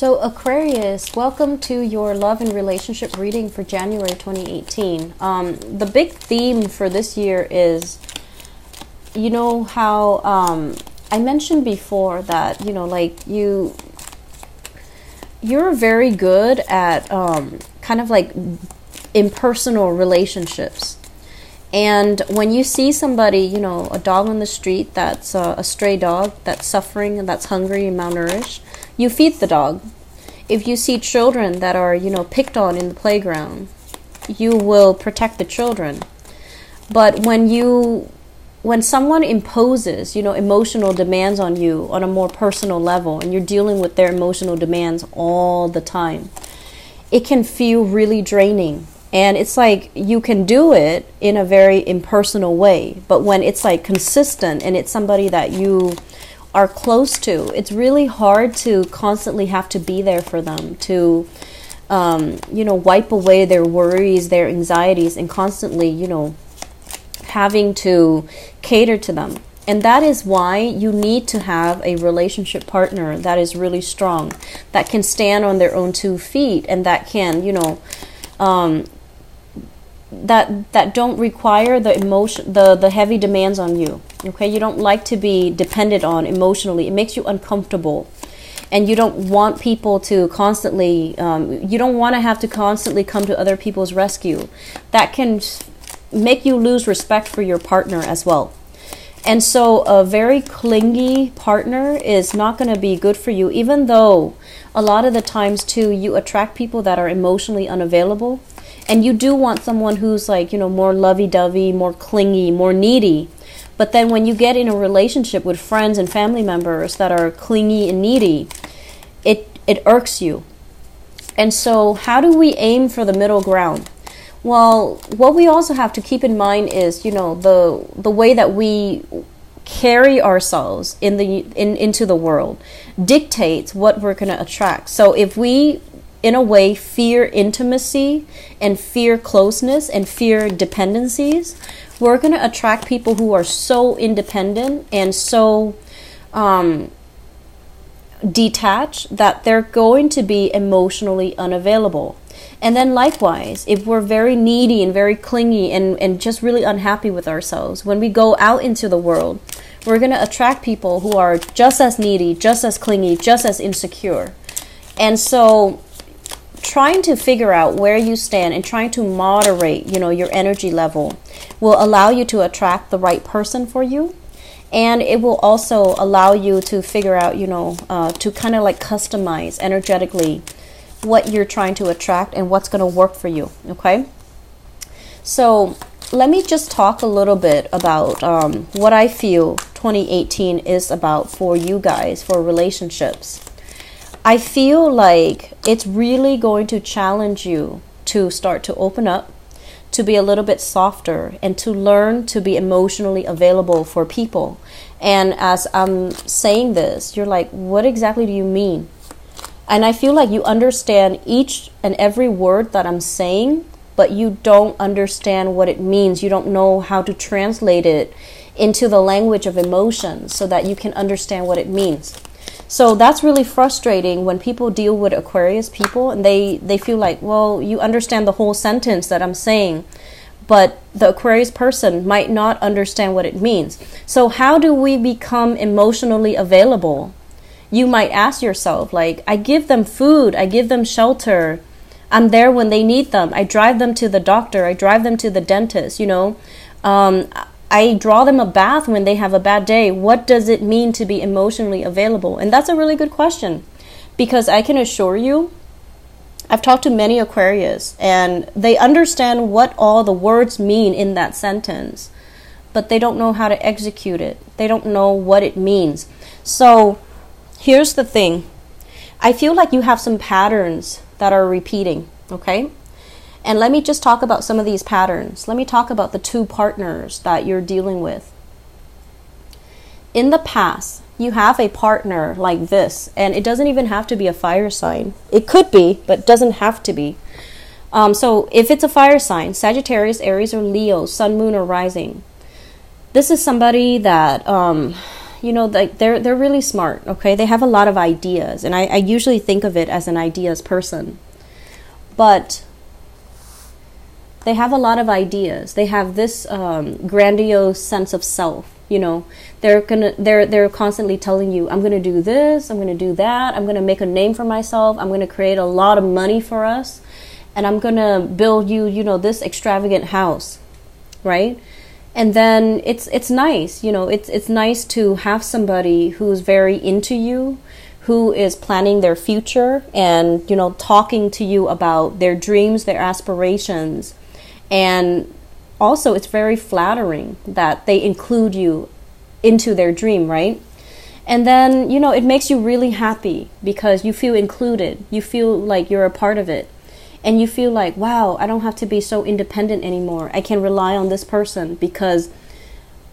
So Aquarius, welcome to your love and relationship reading for January 2018. The big theme for this year is, you know how I mentioned before that, you know, like you're very good at kind of like impersonal relationships. And when you see somebody, you know, a dog on the street that's a stray dog that's suffering and that's hungry and malnourished, you feed the dog. If you see children that are, you know, picked on in the playground, you will protect the children. But when someone imposes, you know, emotional demands on you on a more personal level, and you're dealing with their emotional demands all the time, it can feel really draining. And it's like you can do it in a very impersonal way. But when it's like consistent and it's somebody that you are close to, it's really hard to constantly have to be there for them, to, you know, wipe away their worries, their anxieties, and constantly, you know, having to cater to them. And that is why you need to have a relationship partner that is really strong, that can stand on their own 2 feet, and that can, you know, that don't require the emotion, the heavy demands on you. Okay, you don't like to be dependent on emotionally. It makes you uncomfortable, and you don't want people to constantly. You don't want to have to constantly come to other people's rescue. That can make you lose respect for your partner as well. And so, a very clingy partner is not going to be good for you. Even though a lot of the times too, you attract people that are emotionally unavailable. And you do want someone who's like, you know, more lovey-dovey, more clingy, more needy. But then when you get in a relationship with friends and family members that are clingy and needy, it irks you. And so how do we aim for the middle ground? Well, what we also have to keep in mind is, you know, the way that we carry ourselves into the world dictates what we're going to attract. So if we, in a way, fear intimacy and fear closeness and fear dependencies, we're going to attract people who are so independent and so detached that they're going to be emotionally unavailable. And then likewise, if we're very needy and very clingy and just really unhappy with ourselves, when we go out into the world, we're going to attract people who are just as needy, just as clingy, just as insecure. And so trying to figure out where you stand and trying to moderate, you know, your energy level will allow you to attract the right person for you. And it will also allow you to figure out, you know, to kind of like customize energetically what you're trying to attract and what's going to work for you. Okay. So let me just talk a little bit about what I feel 2018 is about for you guys, for relationships. I feel like it's really going to challenge you to start to open up, to be a little bit softer, and to learn to be emotionally available for people. And as I'm saying this, you're like, what exactly do you mean? And I feel like you understand each and every word that I'm saying, but you don't understand what it means. You don't know how to translate it into the language of emotions so that you can understand what it means. So that's really frustrating when people deal with Aquarius people and they feel like, well, you understand the whole sentence that I'm saying, but the Aquarius person might not understand what it means. So how do we become emotionally available? You might ask yourself, like, I give them food, I give them shelter, I'm there when they need them, I drive them to the doctor, I drive them to the dentist, you know, I draw them a bath when they have a bad day. What does it mean to be emotionally available? And that's a really good question, because I can assure you, I've talked to many Aquarius and they understand what all the words mean in that sentence, but they don't know how to execute it. They don't know what it means. So here's the thing. I feel like you have some patterns that are repeating, okay? And let me just talk about some of these patterns. Let me talk about the 2 partners that you're dealing with. In the past, you have a partner like this, and it doesn't even have to be a fire sign. It could be, but it doesn't have to be. So if it's a fire sign, Sagittarius, Aries, or Leo, Sun, Moon, or Rising, this is somebody that, you know, like they're really smart, okay? They have a lot of ideas, and I usually think of it as an ideas person. But they have a lot of ideas. They have this grandiose sense of self. You know, they're constantly telling you, I'm gonna do this, I'm gonna do that, I'm gonna make a name for myself, I'm gonna create a lot of money for us, and I'm gonna build you, you know, this extravagant house, right? And then it's nice, you know, it's nice to have somebody who's very into you, who is planning their future and, you know, talking to you about their dreams, their aspirations. And also it's very flattering that they include you into their dream, right? And then, you know, it makes you really happy because you feel included. You feel like you're a part of it. And you feel like, wow, I don't have to be so independent anymore. I can rely on this person because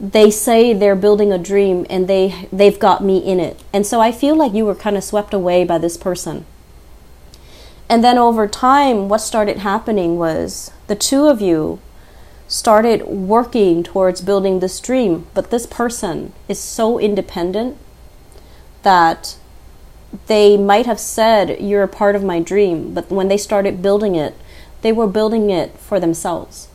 they say they're building a dream and they've got me in it. And so I feel like you were kind of swept away by this person. And then over time, what started happening was the two of you started working towards building this dream. But this person is so independent that they might have said, you're a part of my dream, but when they started building it, they were building it for themselves.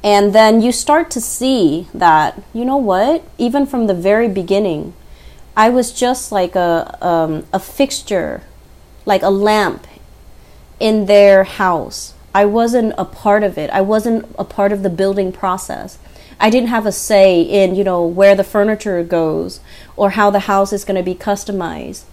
And then you start to see that, you know what, even from the very beginning, I was just like a fixture, like a lamp in their house. I wasn't a part of it. I wasn't a part of the building process. I didn't have a say in, you know, where the furniture goes or how the house is going to be customized.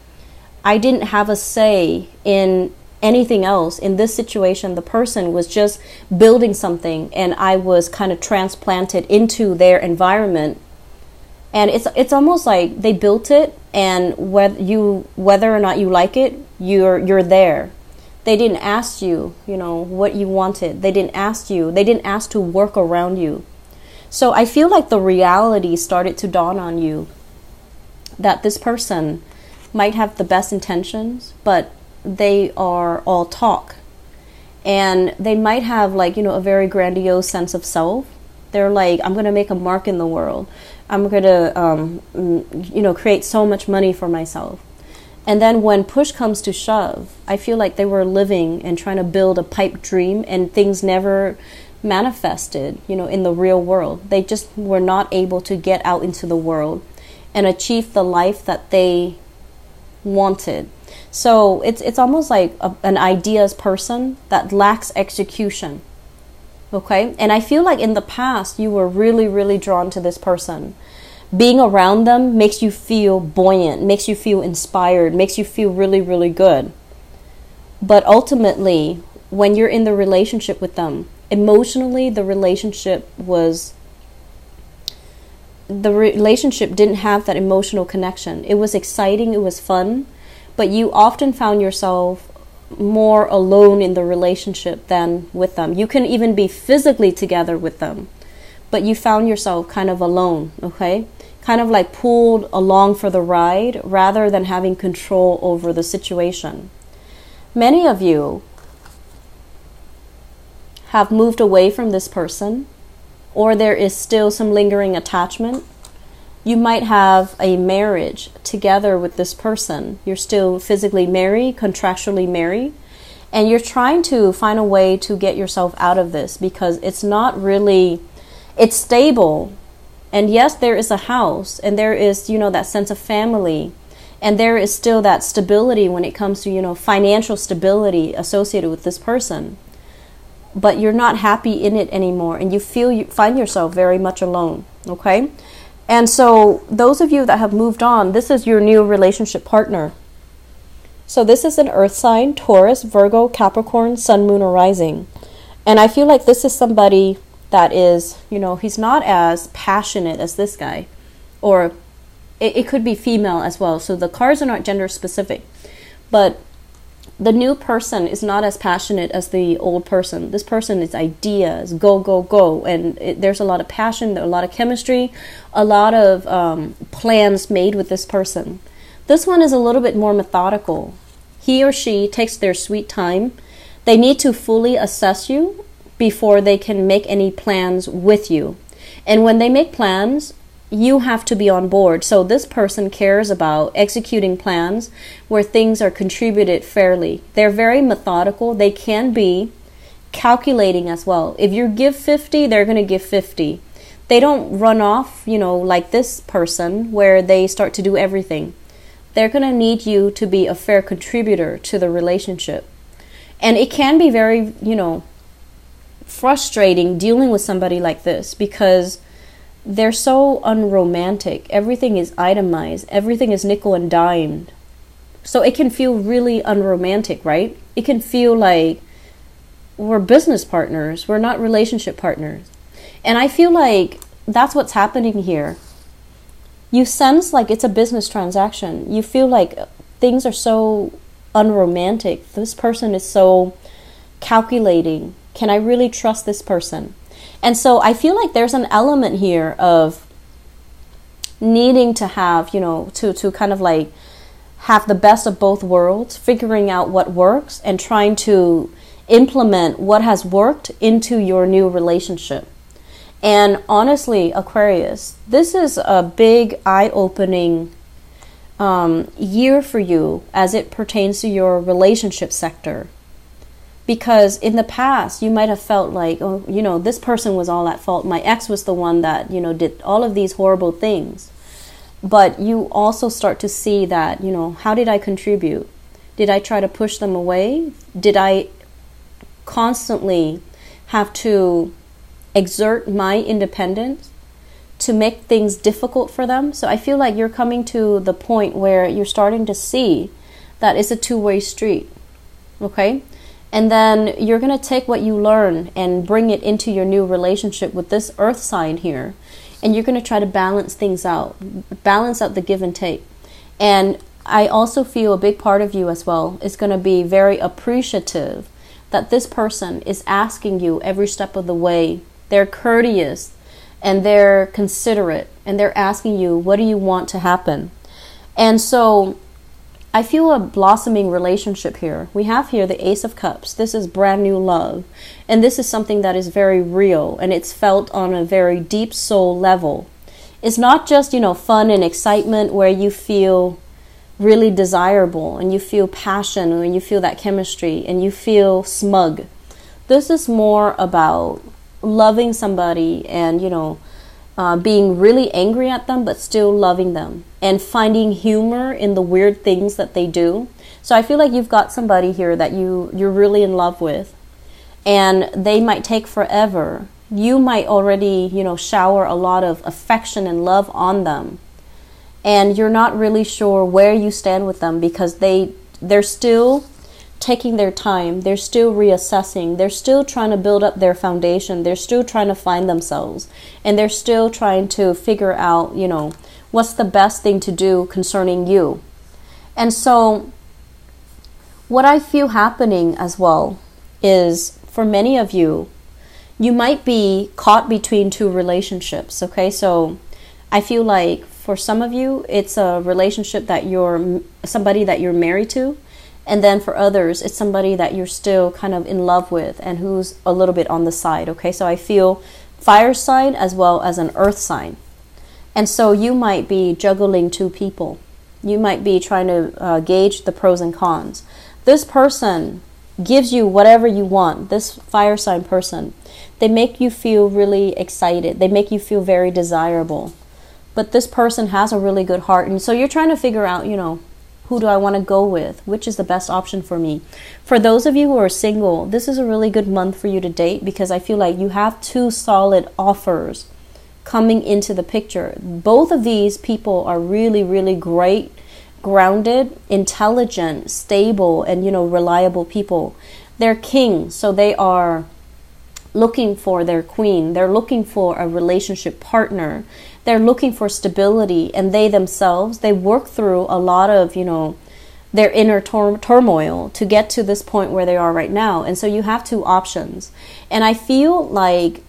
I didn't have a say in anything else. In this situation, the person was just building something and I was kind of transplanted into their environment. And it's almost like they built it, and whether or not you like it, you're there. They didn't ask you, you know, what you wanted. They didn't ask you. They didn't ask to work around you. So I feel like the reality started to dawn on you that this person might have the best intentions, but they are all talk. And they might have, like, you know, a very grandiose sense of self. They're like, I'm going to make a mark in the world. I'm going to, you know, create so much money for myself. And then when push comes to shove, I feel like they were living and trying to build a pipe dream, and things never manifested, you know, in the real world. They just were not able to get out into the world and achieve the life that they wanted. So it's almost like an ideas person that lacks execution. Okay? And I feel like in the past you were really, really drawn to this person. Being around them makes you feel buoyant, makes you feel inspired, makes you feel really, really good. But ultimately, when you're in the relationship with them, emotionally, the relationship didn't have that emotional connection. It was exciting, it was fun, but you often found yourself more alone in the relationship than with them. You can even be physically together with them, but you found yourself kind of alone, okay? Kind of like pulled along for the ride rather than having control over the situation. Many of you have moved away from this person, or there is still some lingering attachment. You might have a marriage together with this person. You're still physically married, contractually married, and you're trying to find a way to get yourself out of this because it's not really, it's stable. And yes, there is a house, and there is, you know, that sense of family, and there is still that stability when it comes to, you know, financial stability associated with this person. But you're not happy in it anymore, and you find yourself very much alone, okay? And so those of you that have moved on, this is your new relationship partner. So this is an earth sign, Taurus, Virgo, Capricorn, Sun, Moon, or Rising. And I feel like this is somebody that is, you know, he's not as passionate as this guy. Or it could be female as well. So the cards are not gender specific. But the new person is not as passionate as the old person. This person is ideas, go, go, go. And there's a lot of passion, a lot of chemistry, a lot of plans made with this person. This one is a little bit more methodical. He or she takes their sweet time. They need to fully assess you before they can make any plans with you. And when they make plans, you have to be on board. So this person cares about executing plans where things are contributed fairly. They're very methodical. They can be calculating as well. If you give 50, they're going to give 50. They don't run off, you know, like this person where they start to do everything. They're going to need you to be a fair contributor to the relationship. And it can be very, you know, frustrating dealing with somebody like this because they're so unromantic. Everything is itemized. Everything is nickel and dimed. So it can feel really unromantic, right? It can feel like we're business partners. We're not relationship partners. And I feel like that's what's happening here. You sense like it's a business transaction. You feel like things are so unromantic. This person is so calculating. Can I really trust this person? And so I feel like there's an element here of needing to have, you know, to kind of like have the best of both worlds, figuring out what works and trying to implement what has worked into your new relationship. And honestly, Aquarius, this is a big eye-opening year for you as it pertains to your relationship sector. Because in the past, you might have felt like, oh, you know, this person was all at fault. My ex was the one that, you know, did all of these horrible things. But you also start to see that, you know, how did I contribute? Did I try to push them away? Did I constantly have to exert my independence to make things difficult for them? So I feel like you're coming to the point where you're starting to see that it's a two-way street. Okay? And then you're going to take what you learn and bring it into your new relationship with this earth sign here. And you're going to try to balance things out. Balance out the give and take. And I also feel a big part of you as well is going to be very appreciative that this person is asking you every step of the way. They're courteous and they're considerate. And they're asking you, what do you want to happen? And so I feel a blossoming relationship here. We have here the Ace of Cups. This is brand new love. And this is something that is very real. And it's felt on a very deep soul level. It's not just, you know, fun and excitement where you feel really desirable and you feel passion and you feel that chemistry and you feel smug. This is more about loving somebody and, you know, being really angry at them but still loving them and finding humor in the weird things that they do. So I feel like you've got somebody here that you're really in love with, and they might take forever. You might already, you know, shower a lot of affection and love on them, and you're not really sure where you stand with them because they're still taking their time. They're still reassessing. They're still trying to build up their foundation. They're still trying to find themselves. And they're still trying to figure out, you know, what's the best thing to do concerning you. And so what I feel happening as well is for many of you, you might be caught between two relationships. Okay, so I feel like for some of you, it's a relationship that you're somebody that you're married to. And then for others, it's somebody that you're still kind of in love with and who's a little bit on the side. Okay, so I feel fire sign as well as an earth sign. And so you might be juggling two people. You might be trying to gauge the pros and cons. This person gives you whatever you want. This fire sign person, they make you feel really excited. They make you feel very desirable. But this person has a really good heart. And so you're trying to figure out, you know, who do I want to go with? Which is the best option for me? For those of you who are single, this is a really good month for you to date because I feel like you have two solid offers coming into the picture. Both of these people are really, really great, grounded, intelligent, stable, and, you know, reliable people. They're kings, so they are looking for their queen. They're looking for a relationship partner. They're looking for stability, and they themselves, they work through a lot of, you know, their inner turmoil to get to this point where they are right now. And so you have two options. And I feel like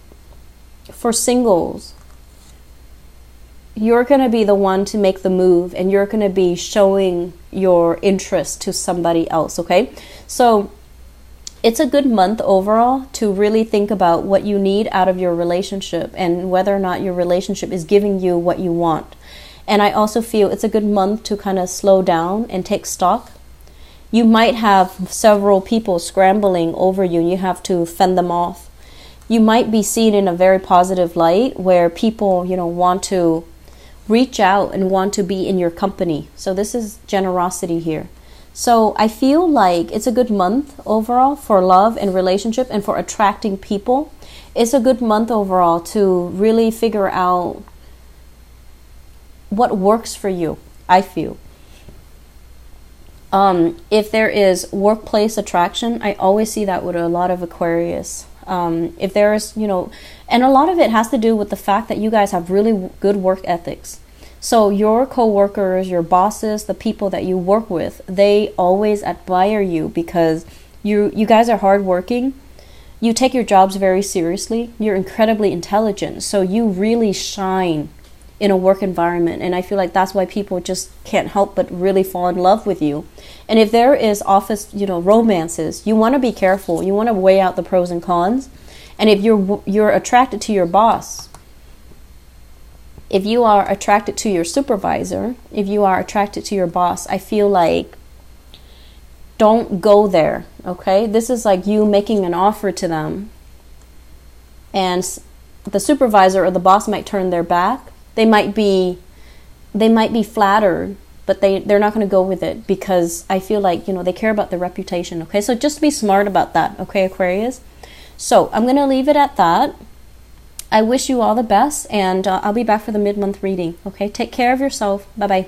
for singles, you're going to be the one to make the move, and you're going to be showing your interest to somebody else, okay? So It's a good month overall to really think about what you need out of your relationship and whether or not your relationship is giving you what you want. And I also feel it's a good month to kind of slow down and take stock. You might have several people scrambling over you and you have to fend them off. You might be seen in a very positive light where people, want to reach out and want to be in your company. So this is generosity here. So I feel like it's a good month overall for love and relationship and for attracting people. It's a good month overall to really figure out what works for you, I feel. If there is workplace attraction, I always see that with a lot of Aquarius. If there is, and a lot of it has to do with the fact that you guys have really good work ethics. So your co-workers, your bosses, the people that you work with, they always admire you because you guys are hardworking. You take your jobs very seriously. You're incredibly intelligent. So you really shine in a work environment. And I feel like that's why people just can't help but really fall in love with you. And if there is office, romances, you want to be careful. You want to weigh out the pros and cons. And if you're attracted to your boss, if you are attracted to your supervisor, if you are attracted to your boss, I feel like don't go there, okay? This is like you making an offer to them. And the supervisor or the boss might turn their back. They might be flattered, but they're not going to go with it because I feel like, they care about their reputation, okay? So just be smart about that, okay, Aquarius? So I'm going to leave it at that. I wish you all the best, and I'll be back for the mid-month reading, okay? Take care of yourself. Bye-bye.